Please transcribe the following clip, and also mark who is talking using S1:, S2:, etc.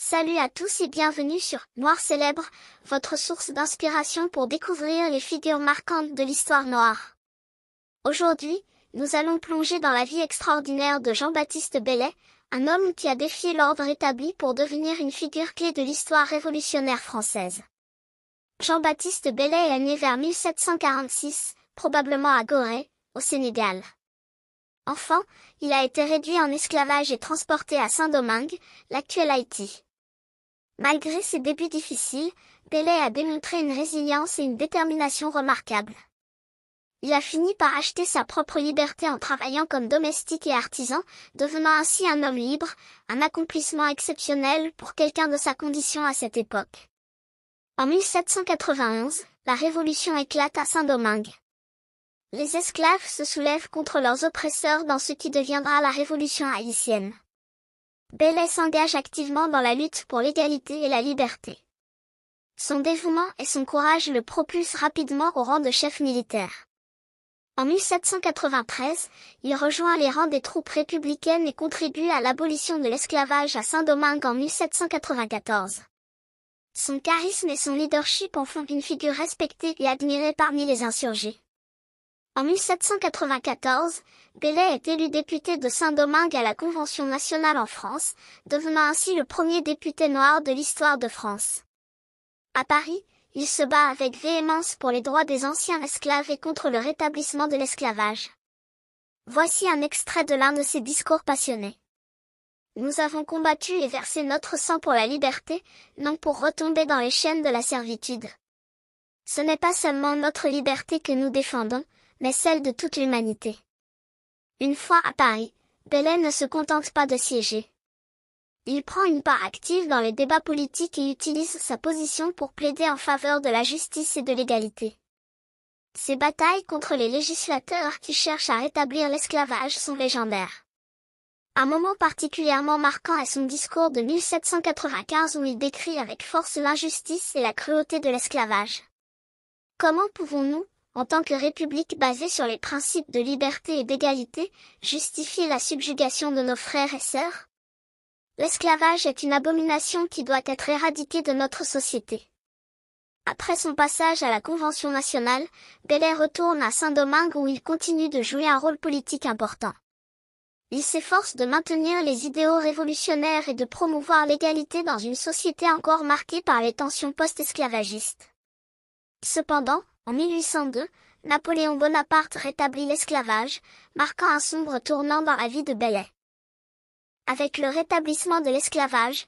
S1: Salut à tous et bienvenue sur Noir Célèbre, votre source d'inspiration pour découvrir les figures marquantes de l'histoire noire. Aujourd'hui, nous allons plonger dans la vie extraordinaire de Jean-Baptiste Bellay, un homme qui a défié l'ordre établi pour devenir une figure clé de l'histoire révolutionnaire française. Jean-Baptiste Bellay est né vers 1746, probablement à Gorée, au Sénégal. Enfant, il a été réduit en esclavage et transporté à Saint-Domingue, l'actuel Haïti. Malgré ses débuts difficiles, Bellay a démontré une résilience et une détermination remarquables. Il a fini par acheter sa propre liberté en travaillant comme domestique et artisan, devenant ainsi un homme libre, un accomplissement exceptionnel pour quelqu'un de sa condition à cette époque. En 1791, la Révolution éclate à Saint-Domingue. Les esclaves se soulèvent contre leurs oppresseurs dans ce qui deviendra la Révolution haïtienne. Bellay s'engage activement dans la lutte pour l'égalité et la liberté. Son dévouement et son courage le propulsent rapidement au rang de chef militaire. En 1793, il rejoint les rangs des troupes républicaines et contribue à l'abolition de l'esclavage à Saint-Domingue en 1794. Son charisme et son leadership en font une figure respectée et admirée parmi les insurgés. En 1794, Bellay est élu député de Saint-Domingue à la Convention nationale en France, devenant ainsi le premier député noir de l'histoire de France. À Paris, il se bat avec véhémence pour les droits des anciens esclaves et contre le rétablissement de l'esclavage. Voici un extrait de l'un de ses discours passionnés. Nous avons combattu et versé notre sang pour la liberté, non pour retomber dans les chaînes de la servitude. Ce n'est pas seulement notre liberté que nous défendons, mais celle de toute l'humanité. Une fois à Paris, Bellay ne se contente pas de siéger. Il prend une part active dans les débats politiques et utilise sa position pour plaider en faveur de la justice et de l'égalité. Ses batailles contre les législateurs qui cherchent à rétablir l'esclavage sont légendaires. Un moment particulièrement marquant est son discours de 1795 où il décrit avec force l'injustice et la cruauté de l'esclavage. Comment pouvons-nous, en tant que république basée sur les principes de liberté et d'égalité, justifier la subjugation de nos frères et sœurs? L'esclavage est une abomination qui doit être éradiquée de notre société. Après son passage à la Convention nationale, Bellay retourne à Saint-Domingue où il continue de jouer un rôle politique important. Il s'efforce de maintenir les idéaux révolutionnaires et de promouvoir l'égalité dans une société encore marquée par les tensions post-esclavagistes. Cependant, en 1802, Napoléon Bonaparte rétablit l'esclavage, marquant un sombre tournant dans la vie de Bellay. Avec le rétablissement de l'esclavage,